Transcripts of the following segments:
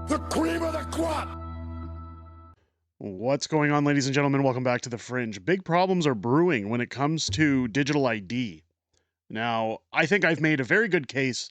The cream of the crop! What's going on, ladies and gentlemen? Welcome back to The Fringe. Big problems are brewing when it comes to digital ID. Now, I think I've made a very good case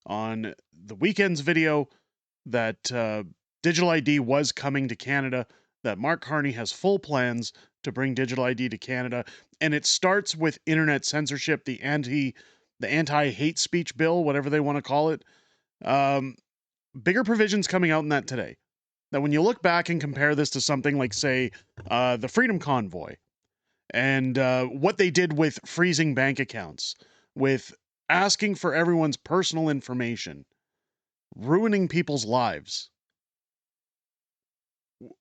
on the weekend's video that digital ID was coming to Canada, that Mark Carney has full plans to bring digital ID to Canada, and it starts with internet censorship, the anti-hate speech bill, whatever they want to call it. Bigger provisions coming out in that today. That when you look back and compare this to something like, say, the Freedom Convoy, and what they did with freezing bank accounts, with asking for everyone's personal information, ruining people's lives.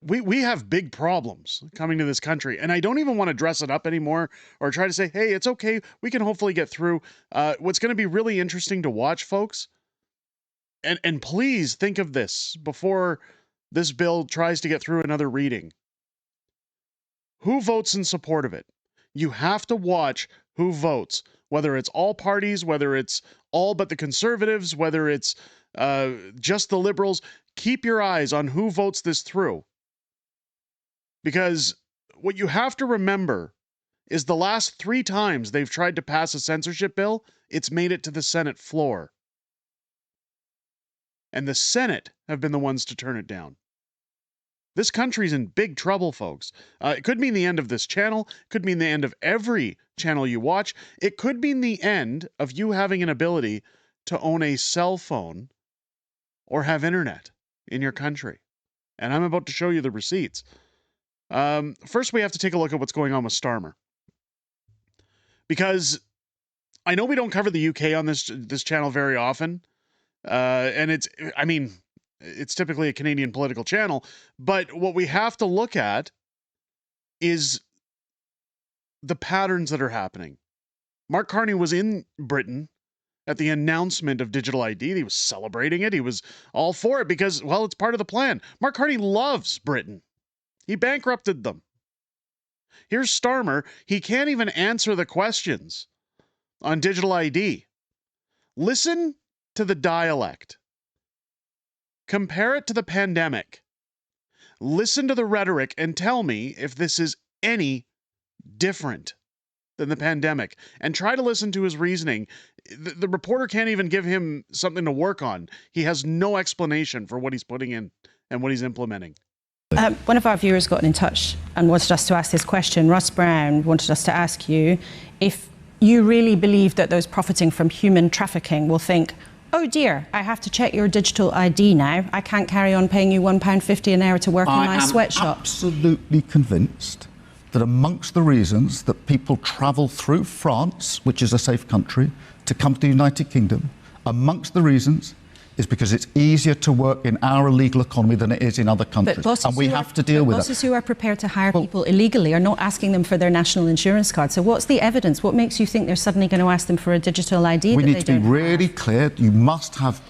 We have big problems coming to this country, and I don't even want to dress it up anymore or try to say, hey, it's okay, we can hopefully get through. What's going to be really interesting to watch, folks, and please think of this before this bill tries to get through another reading. Who votes in support of it? You have to watch who votes, whether it's all parties, whether it's all but the Conservatives, whether it's just the Liberals. Keep your eyes on who votes this through. Because what you have to remember is the last 3 times they've tried to pass a censorship bill, it's made it to the Senate floor. And the Senate have been the ones to turn it down. This country's in big trouble, folks. It could mean the end of this channel. It could mean the end of every channel you watch. It could mean the end of you having an ability to own a cell phone or have internet in your country. And I'm about to show you the receipts. First, we have to take a look at what's going on with Starmer. Because I know we don't cover the UK on this channel very often. And it's typically a Canadian political channel, but what we have to look at is the patterns that are happening. Mark Carney was in Britain at the announcement of digital ID. He was celebrating it. He was all for it because, well, it's part of the plan. Mark Carney loves Britain. He bankrupted them. Here's Starmer. He can't even answer the questions on digital ID. Listen to the dialect. Compare it to the pandemic. Listen to the rhetoric and tell me if this is any different than the pandemic. And try to listen to his reasoning. The reporter can't even give him something to work on. He has no explanation for what he's putting in and what he's implementing. One of our viewers got in touch and wanted us to ask this question. Russ Brown wanted us to ask you if you really believe that those profiting from human trafficking will think, oh dear, I have to check your digital ID now. I can't carry on paying you £1.50 an hour to work in my sweatshop. I'm absolutely convinced that amongst the reasons that people travel through France, which is a safe country, to come to the United Kingdom, amongst the reasons is because it's easier to work in our illegal economy than it is in other countries. And we have to deal with that. Bosses who are prepared to hire people illegally are not asking them for their national insurance card. So what's the evidence? What makes you think they're suddenly going to ask them for a digital ID? We need to be really clear. You must have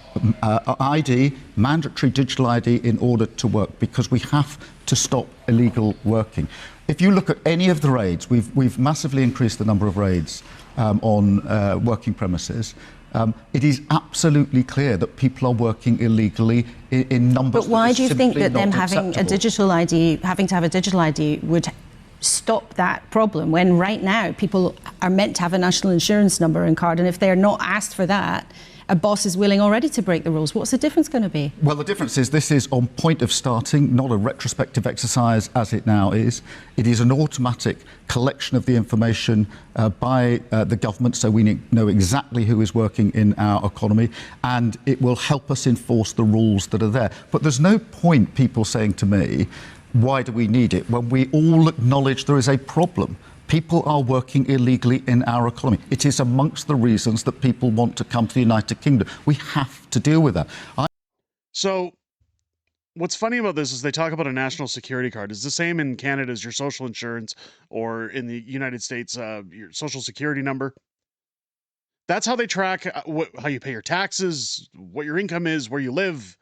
ID, mandatory digital ID, in order to work, because we have to stop illegal working. If you look at any of the raids, we've massively increased the number of raids on working premises. It is absolutely clear that people are working illegally in numbers. But why do you think that them having a digital ID, having to have a digital ID, would stop that problem when right now people are meant to have a national insurance number and card, and if they're not asked for that, a boss is willing already to break the rules? What's the difference going to be? Well, the difference is this is on point of starting, not a retrospective exercise as it now is. It is an automatic collection of the information by the government, so we know exactly who is working in our economy, and it will help us enforce the rules that are there. But there's no point people saying to me, why do we need it, when we all acknowledge there is a problem. People are working illegally in our economy. It is amongst the reasons that people want to come to the United Kingdom. We have to deal with that. So what's funny about this is they talk about a national security card. It's the same in Canada as your social insurance, or in the United States, your social security number. That's how they track how you pay your taxes, what your income is, where you live.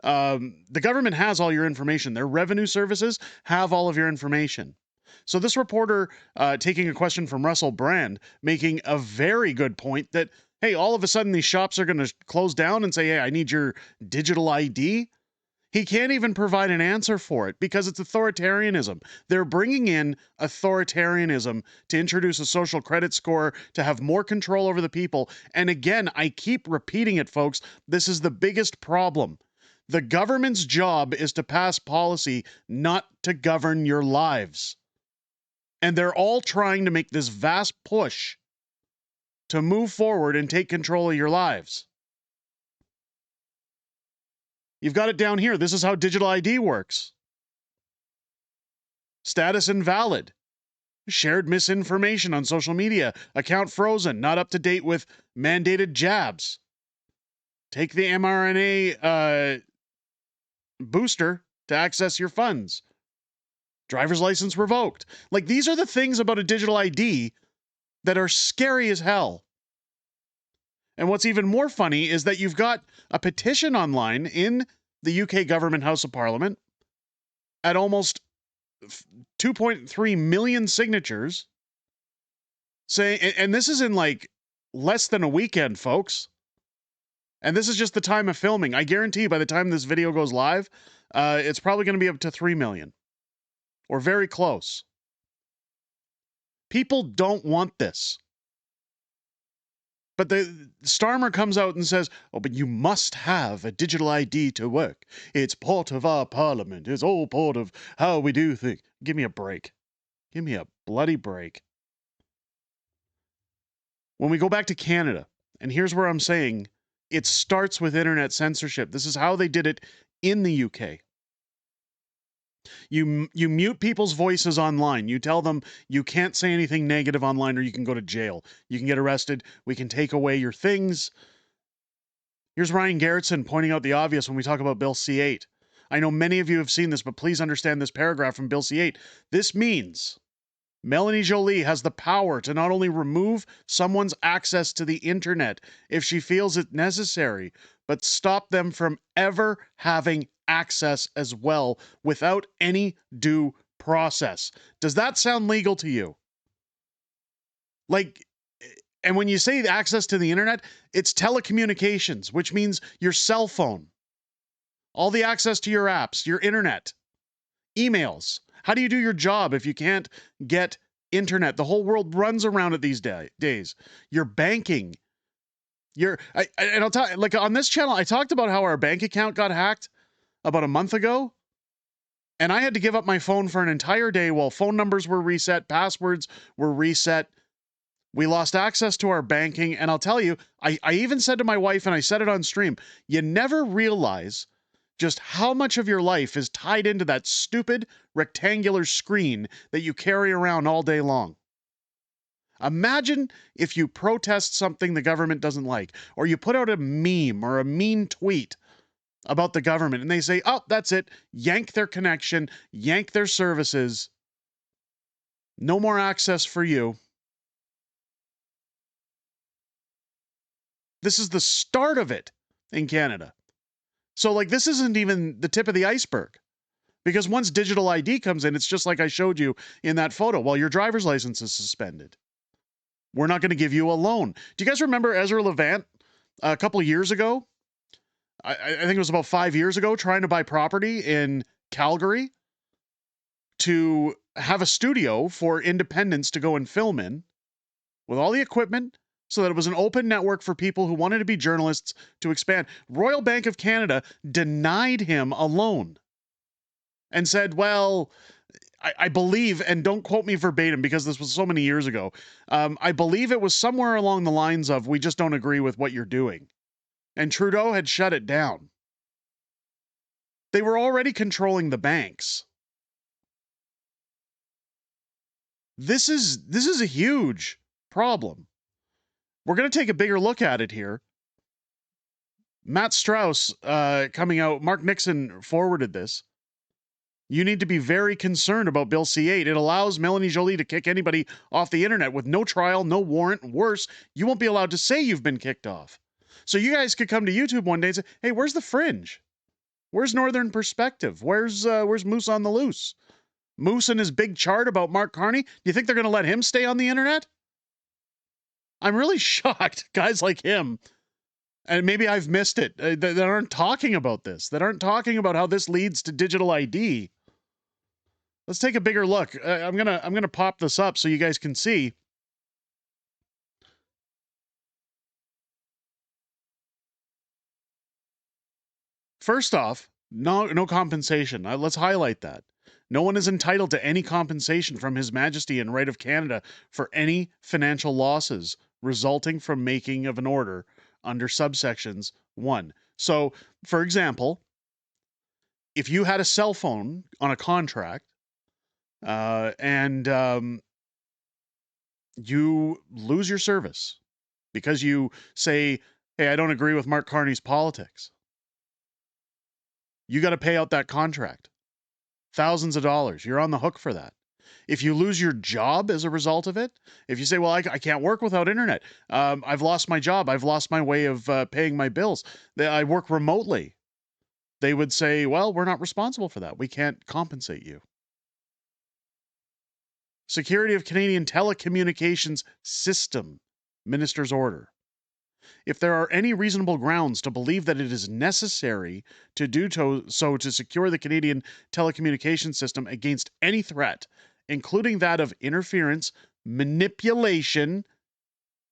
The government has all your information. Their revenue services have all of your information. So this reporter, taking a question from Russell Brand, making a very good point that, hey, all of a sudden these shops are going to close down and say, hey, I need your digital ID. He can't even provide an answer for it because it's authoritarianism. They're bringing in authoritarianism to introduce a social credit score, to have more control over the people. And again, I keep repeating it, folks. This is the biggest problem. The government's job is to pass policy, not to govern your lives. And they're all trying to make this vast push to move forward and take control of your lives. You've got it down here. This is how digital ID works. Status invalid. Shared misinformation on social media. Account frozen. Not up to date with mandated jabs. Take the mRNA booster to access your funds. Driver's license revoked. Like, these are the things about a digital ID that are scary as hell. And what's even more funny is that you've got a petition online in the UK government House of Parliament at almost 2.3 million signatures saying, and this is in like less than a weekend, folks. And this is just the time of filming. I guarantee by the time this video goes live, it's probably going to be up to 3 million or very close. People don't want this. But the Starmer comes out and says, oh, but you must have a digital ID to work. It's part of our parliament. It's all part of how we do things. Give me a break. Give me a bloody break. When we go back to Canada, and here's where I'm saying it starts with internet censorship. This is how they did it in the UK. You mute people's voices online. You tell them you can't say anything negative online or you can go to jail. You can get arrested. We can take away your things. Here's Ryan Garrettson pointing out the obvious when we talk about Bill C-8. I know many of you have seen this, but please understand this paragraph from Bill C-8. This means Melanie Joly has the power to not only remove someone's access to the internet if she feels it necessary, but stop them from ever having access as well without any due process. Does that sound legal to you? Like, and when you say access to the internet, it's telecommunications, which means your cell phone, all the access to your apps, your internet, emails. How do you do your job if you can't get internet? The whole world runs around it these days. Your banking. And I'll tell you, like on this channel, I talked about how our bank account got hacked about a month ago, and I had to give up my phone for an entire day while phone numbers were reset, passwords were reset. We lost access to our banking, and I'll tell you, I even said to my wife, and I said it on stream, you never realize just how much of your life is tied into that stupid rectangular screen that you carry around all day long. Imagine if you protest something the government doesn't like, or you put out a meme or a mean tweet about the government, and they say, oh, that's it, yank their connection, yank their services, no more access for you. This is the start of it in Canada. So, like, this isn't even the tip of the iceberg. Because once digital ID comes in, it's just like I showed you in that photo. Well, your driver's license is suspended. We're not going to give you a loan. Do you guys remember Ezra Levant a couple of years ago? I think it was about 5 years ago, trying to buy property in Calgary to have a studio for Independence to go and film in with all the equipment so that it was an open network for people who wanted to be journalists to expand. Royal Bank of Canada denied him a loan and said, well, I believe, and don't quote me verbatim because this was so many years ago, I believe it was somewhere along the lines of, we just don't agree with what you're doing. And Trudeau had shut it down. They were already controlling the banks. This is a huge problem. We're going to take a bigger look at it here. Matt Strauss coming out, Mark Nixon forwarded this. You need to be very concerned about Bill C-8. It allows Melanie Joly to kick anybody off the internet with no trial, no warrant. Worse, you won't be allowed to say you've been kicked off. So you guys could come to YouTube one day and say, hey, where's the Fringe? Where's Northern Perspective? Where's Moose on the Loose? Moose and his big chart about Mark Carney? Do you think they're going to let him stay on the internet? I'm really shocked guys like him and maybe I've missed it, that aren't talking about this, that aren't talking about how this leads to digital ID. Let's take a bigger look. I'm gonna pop this up so you guys can see. First off, no compensation. Let's highlight that. No one is entitled to any compensation from His Majesty and Right of Canada for any financial losses resulting from making of an order under subsections 1. So, for example, if you had a cell phone on a contract and you lose your service because you say, hey, I don't agree with Mark Carney's politics, you got to pay out that contract. Thousands of dollars. You're on the hook for that. If you lose your job as a result of it, if you say, well, I can't work without internet, I've lost my job, I've lost my way of paying my bills, I work remotely, they would say, well, we're not responsible for that. We can't compensate you. Security of Canadian Telecommunications System, Minister's Order. If there are any reasonable grounds to believe that it is necessary to do so to secure the Canadian telecommunications system against any threat, including that of interference, manipulation,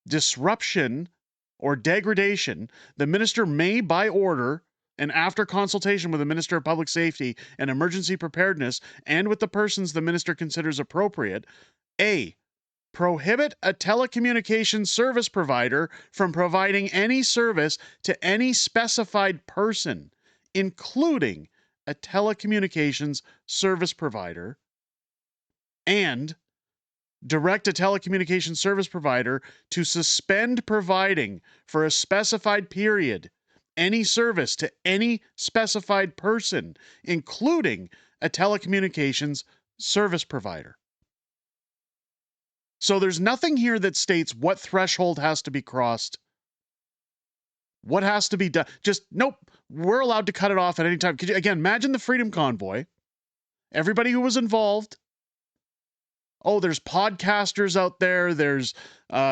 disruption, or degradation, the minister may, by order, and after consultation with the Minister of Public Safety and Emergency Preparedness and with the persons the minister considers appropriate, A, prohibit a telecommunications service provider from providing any service to any specified person, including a telecommunications service provider, and direct a telecommunications service provider to suspend providing for a specified period any service to any specified person, including a telecommunications service provider. So there's nothing here that states what threshold has to be crossed, what has to be done. Just, nope, we're allowed to cut it off at any time. Could you, again, imagine the Freedom Convoy, everybody who was involved. Oh, there's podcasters out there, there's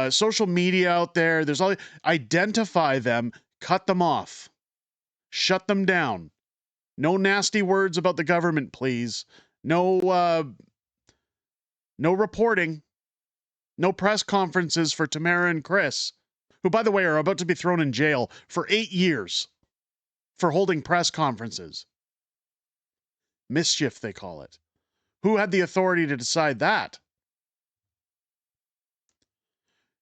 social media out there, there's all, identify them, cut them off, shut them down. No nasty words about the government, please. No reporting. No press conferences for Tamara and Chris, who, by the way, are about to be thrown in jail for 8 years for holding press conferences. Mischief, they call it. Who had the authority to decide that?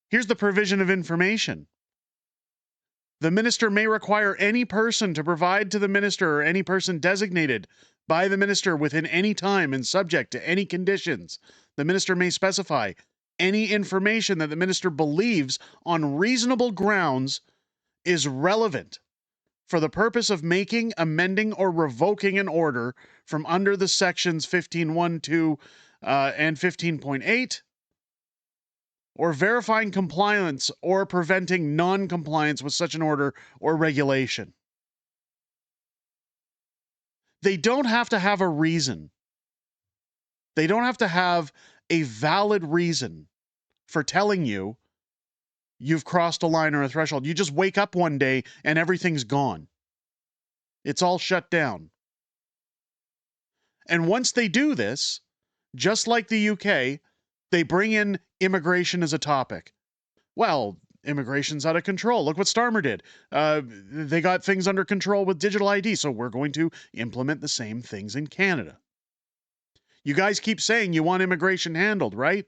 Here's the provision of information. The minister may require any person to provide to the minister or any person designated by the minister within any time and subject to any conditions. The minister may specify any information that the minister believes on reasonable grounds is relevant for the purpose of making, amending, or revoking an order from under the sections 15.1, 2, and 15.8, or verifying compliance or preventing non-compliance with such an order or regulation. They don't have to have a reason. They don't have to have a valid reason for telling you you've crossed a line or a threshold. You just wake up one day and everything's gone. It's all shut down. And once they do this, just like the UK, they bring in immigration as a topic. Well, immigration's out of control. Look what Starmer did. They got things under control with digital ID, so we're going to implement the same things in Canada. You guys keep saying you want immigration handled, right?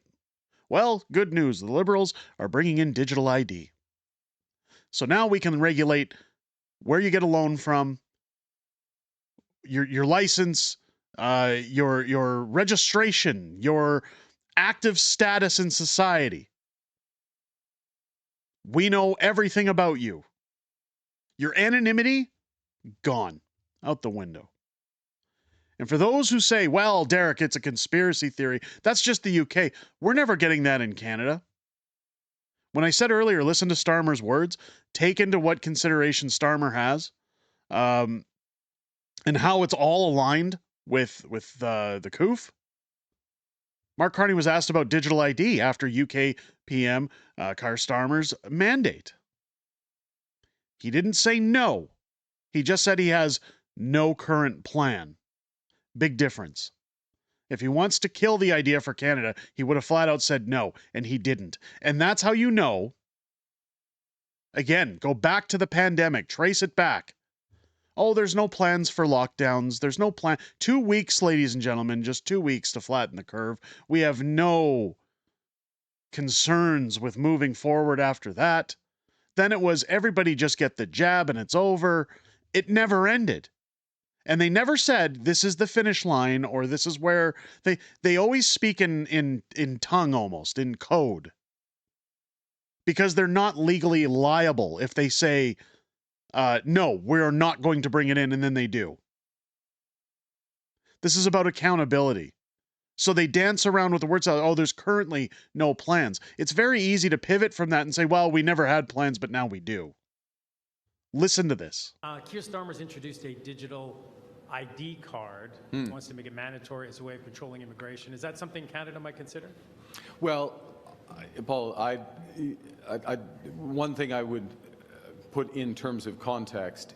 Well, good news. The Liberals are bringing in digital ID. So now we can regulate where you get a loan from, your license, your registration, your active status in society. We know everything about you. Your anonymity, gone. Out the window. And for those who say, well, Derek, it's a conspiracy theory, that's just the UK. We're never getting that in Canada. When I said earlier, listen to Starmer's words, take into what consideration Starmer has, and how it's all aligned with the COOF. Mark Carney was asked about digital ID after UK PM Keir Starmer's mandate. He didn't say no. He just said he has no current plan. Big difference. If he wants to kill the idea for Canada, he would have flat out said no, and he didn't. And that's how you know. Again, go back to the pandemic, trace it back. Oh, there's no plans for lockdowns. There's no plan. 2 weeks, ladies and gentlemen, just 2 weeks to flatten the curve. We have no concerns with moving forward after that. Then it was everybody just get the jab and it's over. It never ended. And they never said this is the finish line or this is where they always speak in tongue almost, in code. Because they're not legally liable if they say, no, we're not going to bring it in, and then they do. This is about accountability. So they dance around with the words, oh, there's currently no plans. It's very easy to pivot from that and say, well, we never had plans, but now we do. Listen to this. Keir Starmer's introduced a digital ID card. Wants to make it mandatory as a way of controlling immigration. Is that something Canada might consider? Well, Paul, one thing I would put in terms of context.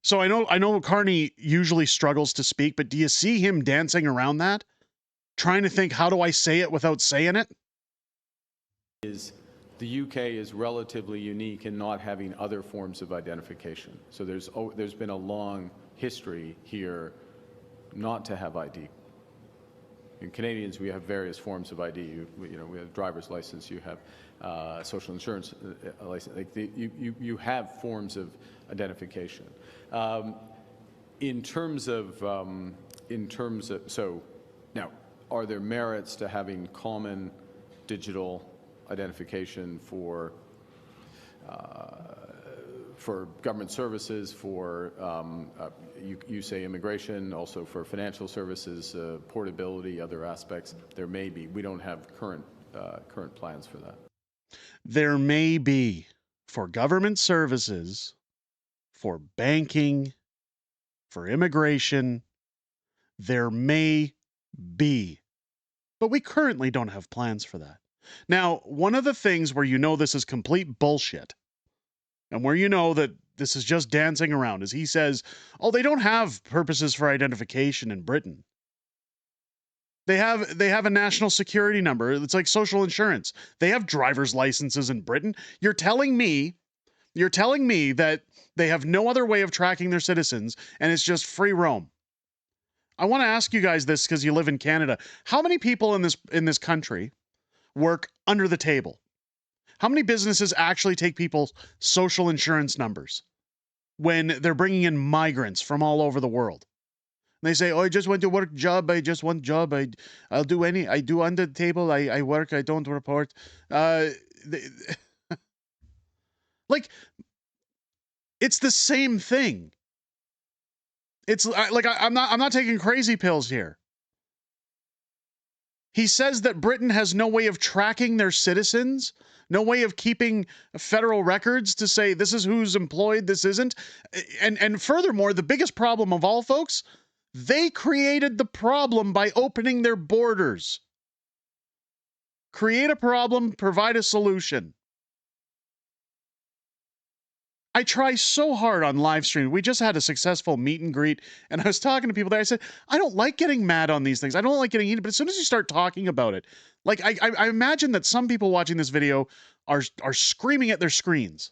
So I know Carney usually struggles to speak, but do you see him dancing around that? Trying to think, how do I say it without saying it? Is the UK is relatively unique in not having other forms of identification. So there's been a long history here not to have ID. In Canadians, we have various forms of ID. We have driver's license. You have social insurance license. Like you have forms of identification. In terms of so now, are there merits to having common digital identification for government services, for you say immigration, also for financial services, portability, other aspects? There may be. We don't have current plans for that. There may be for government services, for banking, for immigration. There may be, but we currently don't have plans for that. Now, one of the things where you know this is complete bullshit, and where you know that this is just dancing around, is he says, oh, they don't have purposes for identification in Britain. They have a national security number. It's like social insurance. They have driver's licenses in Britain. You're telling me that they have no other way of tracking their citizens and it's just free roam. I want to ask you guys this because you live in Canada. How many people in this country work under the table? How many businesses actually take people's social insurance numbers when they're bringing in migrants from all over the world? And they say, oh, I just want to work job. I just want job. I'll do I do under the table. I work. I don't report. Like, it's the same thing. It's like, I'm not taking crazy pills here. He says that Britain has no way of tracking their citizens, no way of keeping federal records to say this is who's employed, this isn't. And furthermore, the biggest problem of all, folks, they created the problem by opening their borders. Create a problem, provide a solution. I try so hard on live stream. We just had a successful meet and greet, and I was talking to people there. I said, I don't like getting mad on these things. I don't like getting heated, but as soon as you start talking about it, like I imagine that some people watching this video are screaming at their screens.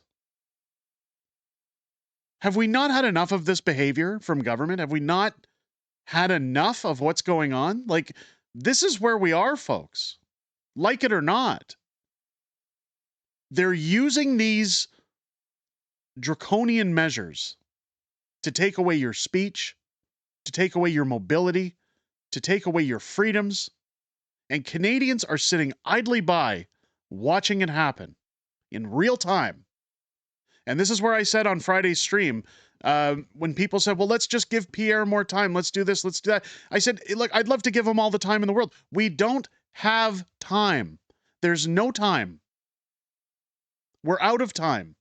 Have we not had enough of this behavior from government? Have we not had enough of what's going on? Like, this is where we are, folks. Like it or not. They're using these draconian measures to take away your speech, to take away your mobility, to take away your freedoms. And Canadians are sitting idly by watching it happen in real time. And this is where I said on Friday's stream, when people said, well, let's just give Pierre more time. Let's do this. Let's do that. I said, look, I'd love to give him all the time in the world. We don't have time. There's no time. We're out of time.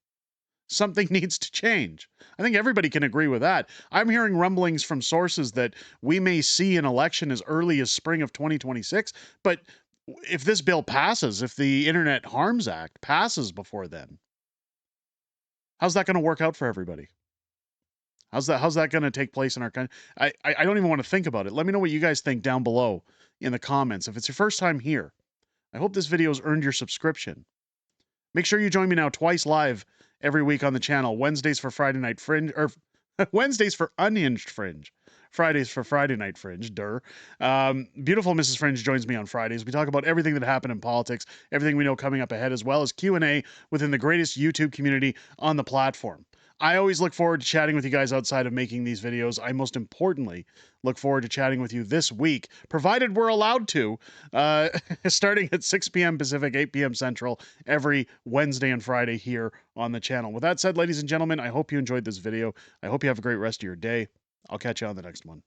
Something needs to change. I think everybody can agree with that. I'm hearing rumblings from sources that we may see an election as early as spring of 2026. But if this bill passes, if the Internet Harms Act passes before then, How's that going to work out for everybody? How's that going to take place in our country? I don't even want to think about it. Let me know what you guys think down below in the comments. If it's your first time here, I hope this video has earned your subscription. Make sure you join me now twice live every week on the channel. Wednesdays for Friday Night Fringe, or Wednesdays for Unhinged Fringe. Fridays for Friday Night Fringe, beautiful Mrs. Fringe joins me on Fridays. We talk about everything that happened in politics, everything we know coming up ahead, as well as Q&A within the greatest YouTube community on the platform. I always look forward to chatting with you guys outside of making these videos. I most importantly look forward to chatting with you this week, provided we're allowed to, starting at 6 p.m. Pacific, 8 p.m. Central, every Wednesday and Friday here on the channel. With that said, ladies and gentlemen, I hope you enjoyed this video. I hope you have a great rest of your day. I'll catch you on the next one.